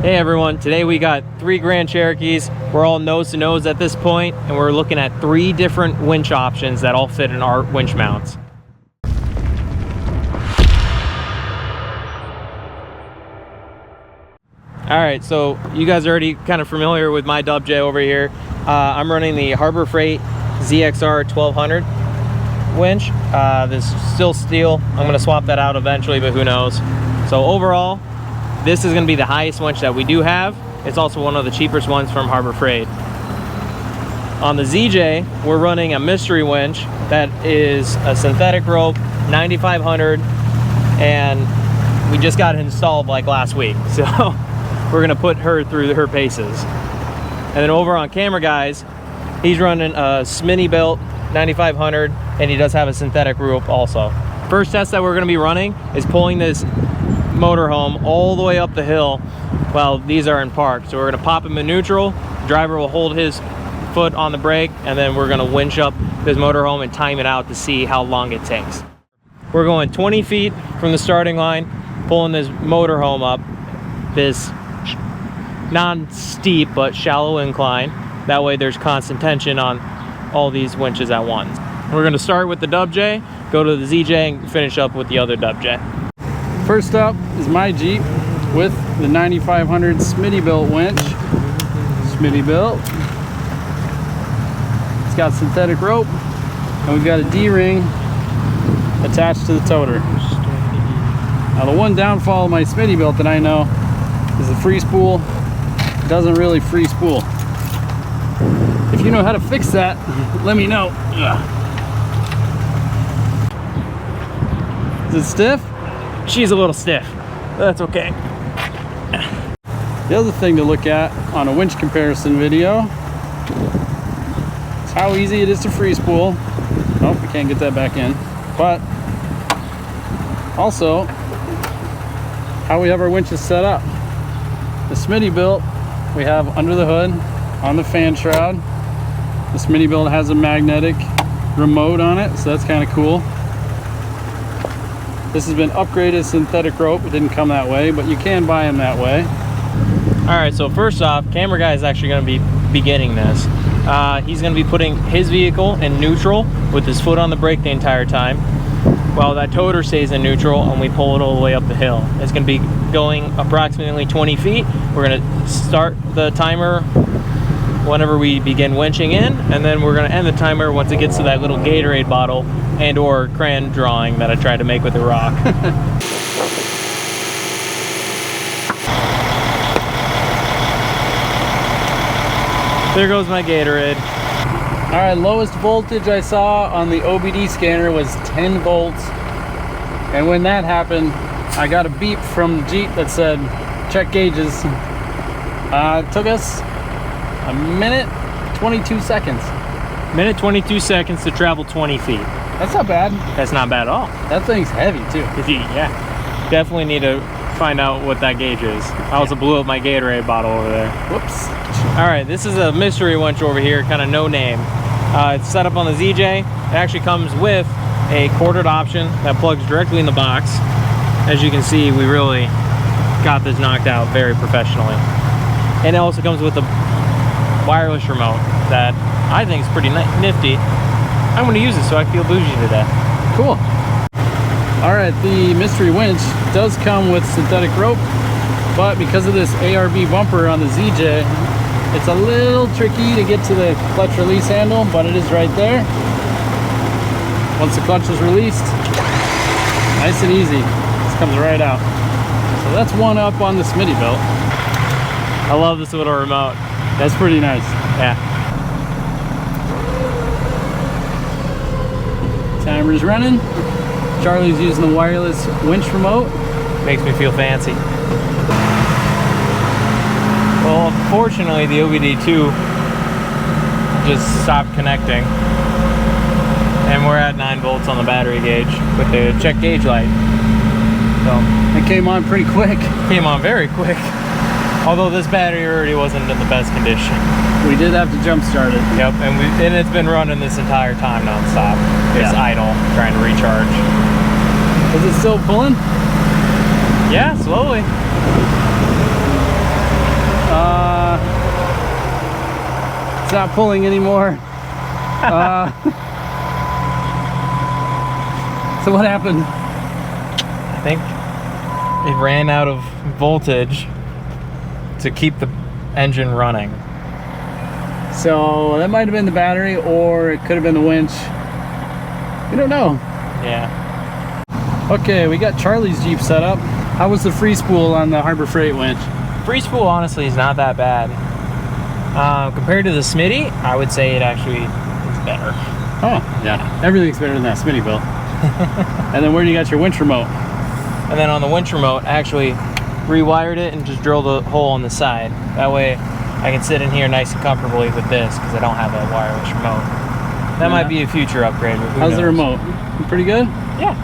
Hey everyone, today we got 3 Grand Cherokees. We're all nose to nose at this point, and we're looking at 3 different winch options that all fit in our winch mounts. Alright, so you guys are already kind of familiar with my dub J over here. I'm running the Harbor Freight ZXR 1200 winch. This is still steel. I'm going to swap that out eventually, but who knows. So overall, this is going to be the highest winch that we do have. It's also one of the cheapest ones from Harbor Freight. On the ZJ, we're running a mystery winch that is a synthetic rope, 9500, and we just got it installed like last week. So we're going to put her through her paces. And then over on Camera Guys, he's running a Smittybilt 9500, and he does have a synthetic rope also. First test that we're going to be running is pulling this motorhome all the way up the hill while these are in park. So we're going to pop him in neutral, the driver will hold his foot on the brake, and then we're going to winch up this motorhome and time it out to see how long it takes. We're going 20 feet from the starting line, pulling this motorhome up this non-steep but shallow incline. That way there's constant tension on all these winches at once. We're going to start with the dub J, go to the ZJ, and finish up with the other dub J. First up is my Jeep with the 9500 Smittybilt winch. Smittybilt. It's got synthetic rope, and we've got a D-ring attached to the toter. Now the one downfall of my Smittybilt that I know is the free spool. It doesn't really free spool. If you know how to fix that, let me know. Is it stiff? She's a little stiff. That's okay. The other thing to look at on a winch comparison video is how easy it is to free spool. Oh, we can't get that back in. But also how we have our winches set up. The Smittybilt we have under the hood on the fan shroud. The Smittybilt has a magnetic remote on it, so that's kind of cool. This has been upgraded synthetic rope. It didn't come that way, but you can buy them that way. Alright, so first off, Camera Guy is actually going to be beginning this. He's going to be putting his vehicle in neutral with his foot on the brake the entire time, while that toter stays in neutral and we pull it all the way up the hill. It's going to be going approximately 20 feet. We're going to start the timer whenever we begin winching in, and then we're going to end the timer once it gets to that little Gatorade bottle and or crayon drawing that I tried to make with a rock. There goes my Gatorade. All right, lowest voltage I saw on the OBD scanner was 10 volts. And when that happened, I got a beep from the Jeep that said, check gauges. It took us a minute, 22 seconds. Minute 22 seconds to travel 20 feet. That's not bad. That's not bad at all. That thing's heavy too. Yeah, definitely need to find out what that gauge is. I also blew up my Gatorade bottle over there. Whoops. All right, this is a mystery winch over here, kind of no name. It's set up on the ZJ. It actually comes with a corded option that plugs directly in the box. As you can see, we really got this knocked out very professionally. And it also comes with a wireless remote that I think is pretty nifty. I'm going to use it so I feel bougie today. Cool. All right, the mystery winch does come with synthetic rope, but because of this ARB bumper on the ZJ, it's a little tricky to get to the clutch release handle, but it is right there. Once the clutch is released, nice and easy. This comes right out. So that's one up on the Smittybilt. I love this little remote. That's pretty nice. Yeah. Timer's running. Charlie's using the wireless winch remote. Makes me feel fancy. Well, unfortunately, the OBD2 just stopped connecting. And we're at 9 volts on the battery gauge with the check gauge light. So it came on pretty quick. Came on very quick. Although this battery already wasn't in the best condition. We did have to jump start it. Yep, and it's been running this entire time non-stop. It's idle, trying to recharge. Is it still pulling? Yeah, slowly. stop pulling anymore. So what happened? I think it ran out of voltage to keep the engine running. So that might have been the battery, or it could have been the winch. We don't know. Yeah. Okay, we got Charlie's Jeep set up. How was the free spool on the Harbor Freight winch? Free spool honestly is not that bad. Compared to the Smitty, I would say it actually is better. Oh, yeah. Everything's better than that Smittybilt. And then where do you got your winch remote? And then on the winch remote, I actually rewired it and just drilled a hole on the side. That way I can sit in here nice and comfortably with this because I don't have a wireless remote. That might be a future upgrade. But how's the remote? Pretty good? Yeah.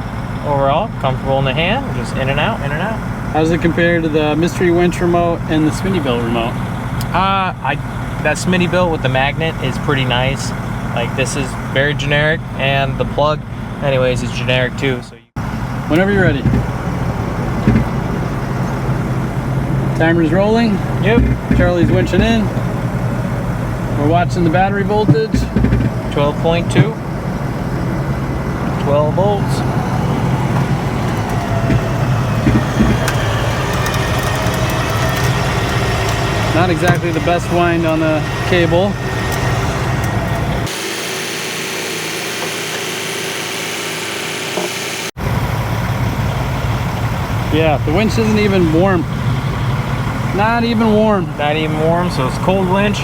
Overall, comfortable in the hand, just in and out, in and out. How does it compare to the mystery winch remote and the Smittybilt remote? That Smittybilt with the magnet is pretty nice. Like, this is very generic, and the plug, anyways, is generic too. So whenever you're ready. Timer's rolling. Yep. Charlie's winching in. We're watching the battery voltage. 12.2. 12 volts. Not exactly the best wind on the cable. Yeah, the winch isn't even warm. Not even warm. Not even warm, so it's cold winch.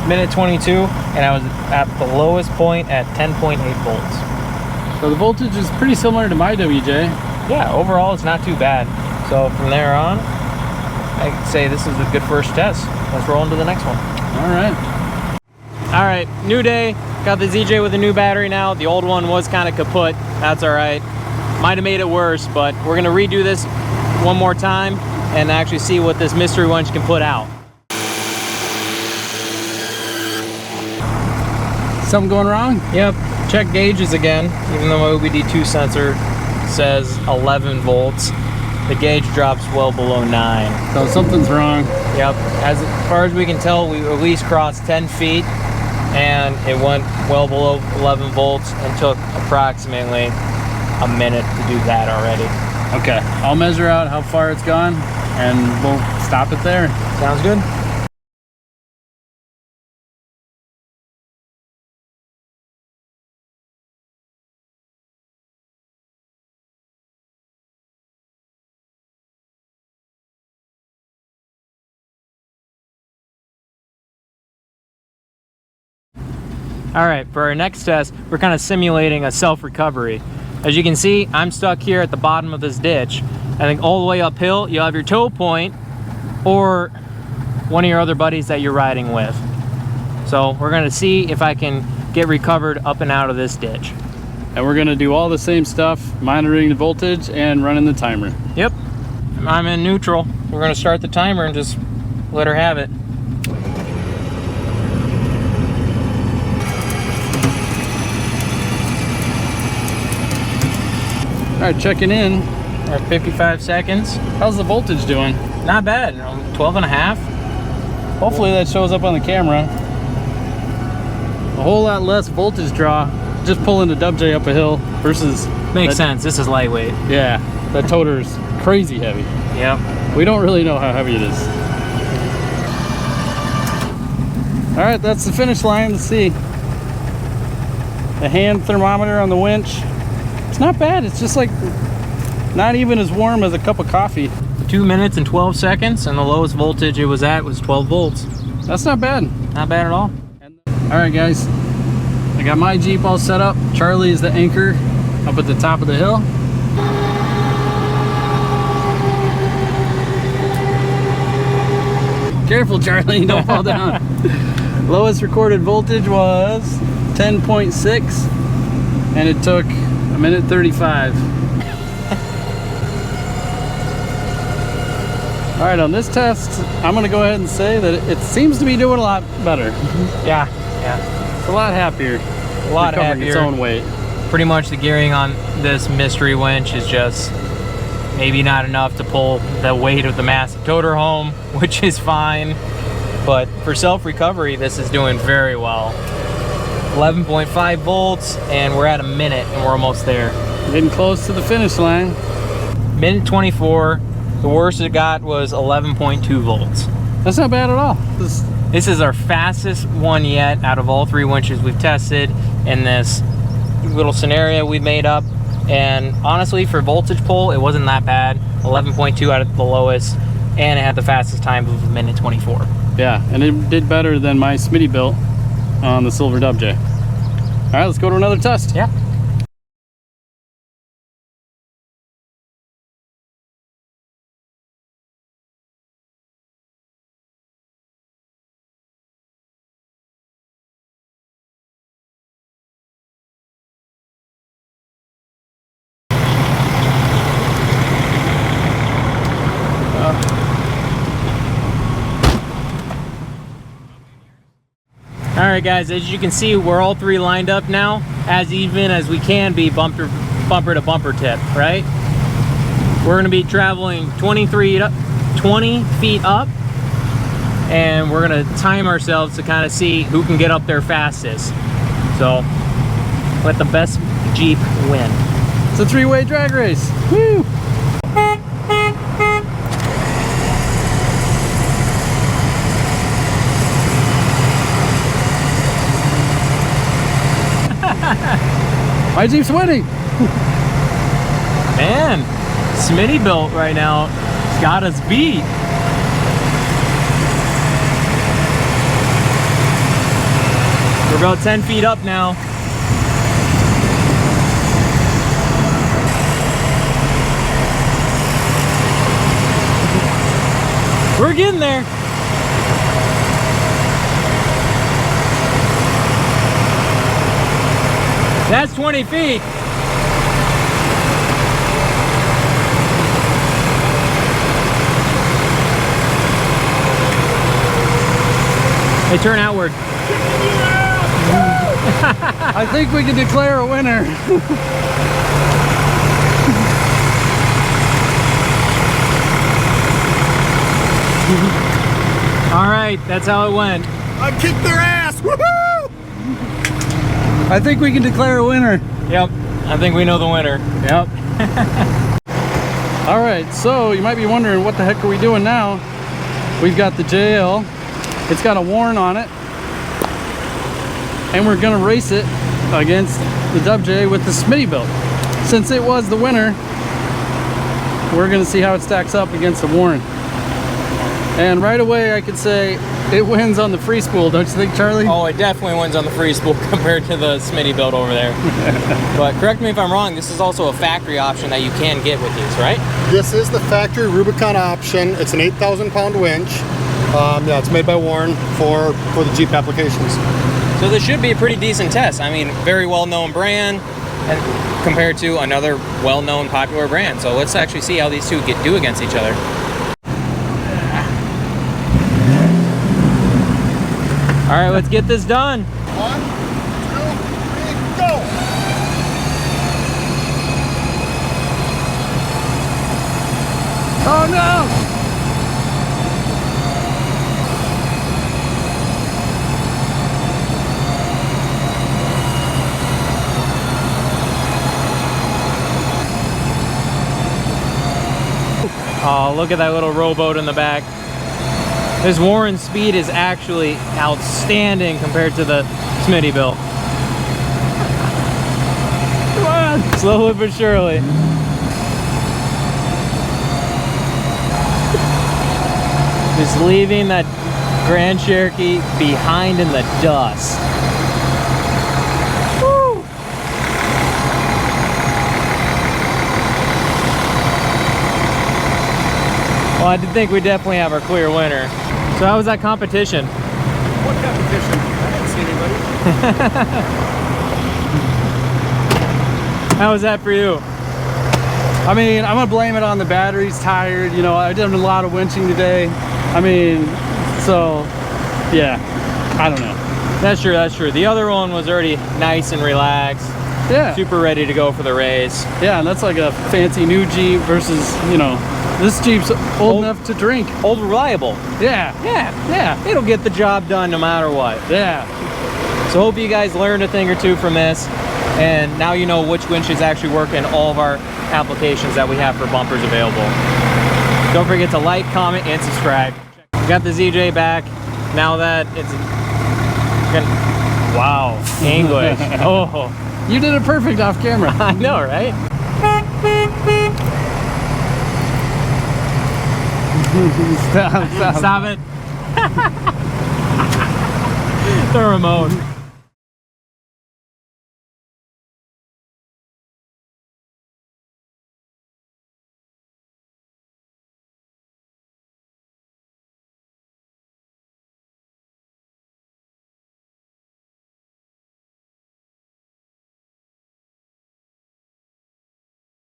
Minute 22, and I was at the lowest point at 10.8 volts. So the voltage is pretty similar to my WJ. Yeah, overall it's not too bad. So from there on, I can say this is a good first test. Let's roll into the next one. All right, new day. Got the ZJ with a new battery now. The old one was kind of kaput. That's all right. Might have made it worse, but we're gonna redo this one more time and actually see what this mystery winch can put out. Something going wrong? Yep, check gauges again. Even though my OBD2 sensor says 11 volts, the gauge drops well below 9. So something's wrong. Yep, as far as we can tell, we at least crossed 10 feet and it went well below 11 volts and took approximately a minute to do that already. Okay, I'll measure out how far it's gone and we'll stop it there. Sounds good. All right, for our next test, we're kind of simulating a self-recovery. As you can see, I'm stuck here at the bottom of this ditch. I think all the way uphill, you'll have your tow point or one of your other buddies that you're riding with. So we're gonna see if I can get recovered up and out of this ditch. And we're gonna do all the same stuff, monitoring the voltage and running the timer. Yep, I'm in neutral. We're gonna start the timer and just let her have it. All right, checking in. We're at 55 seconds. How's the voltage doing? Not bad, 12 and a half. Hopefully that shows up on the camera. A whole lot less voltage draw just pulling the WJ up a hill versus... Makes sense, this is lightweight. Yeah, that toter's crazy heavy. Yep. We don't really know how heavy it is. All right, that's the finish line. Let's see. The hand thermometer on the winch. It's not bad. It's just like not even as warm as a cup of coffee. 2 minutes and 12 seconds, and the lowest voltage it was at was 12 volts. That's not bad. Not bad at all. All right, guys. I got my Jeep all set up. Charlie is the anchor up at the top of the hill. Careful, Charlie, don't fall down. Lowest recorded voltage was 10.6, and it took a minute 35. All right, on this test, I'm gonna go ahead and say that it seems to be doing a lot better. Yeah. It's a lot happier. A lot recovering happier. its own weight. Pretty much the gearing on this mystery winch is just maybe not enough to pull the weight of the massive toter home, which is fine. but for self-recovery, this is doing very well. 11.5 volts, and we're at a minute, and we're almost there. Getting close to the finish line. Minute 24. The worst it got was 11.2 volts. That's not bad at all. This is our fastest one yet out of all 3 winches we've tested in this little scenario we made up. And honestly, for voltage pull, it wasn't that bad. 11.2 out of the lowest, and it had the fastest time of a minute 24. Yeah, and it did better than my Smittybilt on the Silver Dub J. All right, let's go to another test. Yeah. All right, guys, as you can see, we're all 3 lined up now, as even as we can be bumper to bumper tip, right? We're gonna be traveling 20 feet up, and we're gonna time ourselves to kind of see who can get up there fastest. So, let the best Jeep win. It's a 3-way drag race. Woo! My Jeep's winning. Man, Smittybilt right now has got us beat. We're about 10 feet up now. We're getting there. That's 20 feet. They turn outward. I think we can declare a winner. All right, that's how it went. I kicked their ass. Woohoo! I think we can declare a winner. Yep, I think we know the winner. Yep. All right, so you might be wondering, what the heck are we doing now? We've got the JL. It's got a warn on it. And we're gonna race it against the Dub J with the Smittybilt. Since it was the winner, we're gonna see how it stacks up against the warn. And right away I could say it wins on the free spool, don't you think, Charlie? Oh, it definitely wins on the free spool compared to the Smittybilt over there. But correct me if I'm wrong, this is also a factory option that you can get with these, right? This is the factory Rubicon option. It's an 8,000 pound winch. Yeah, it's made by Warren for the Jeep applications. So this should be a pretty decent test. I mean, very well-known brand and compared to another well-known popular brand. So let's actually see how these two do against each other. All right, let's get this done. 1, 2, 3, go! Oh no! Oh, look at that little rowboat in the back. This Warren speed is actually outstanding compared to the Smittybilt. Come on! Slowly but surely. Just leaving that Grand Cherokee behind in the dust. Woo! Well, I did think we definitely have our clear winner. So how was that competition? What competition? I didn't see anybody. How was that for you? I mean, I'm gonna blame it on the batteries tired. You know, I did a lot of winching today. I mean, so yeah, I don't know. That's true, that's true. The other one was already nice and relaxed. Yeah. Super ready to go for the race. Yeah, and that's like a fancy new Jeep versus, you know, this Jeep's old enough to drink. Old reliable. Yeah. Yeah. It'll get the job done no matter what. Yeah. So hope you guys learned a thing or two from this. And now you know which winches actually work in all of our applications that we have for bumpers available. Don't forget to like, comment, and subscribe. Got the ZJ back. Now that it's wow, English. Oh, You did it perfect off camera. I know, right? Stop. Stop it. The remote.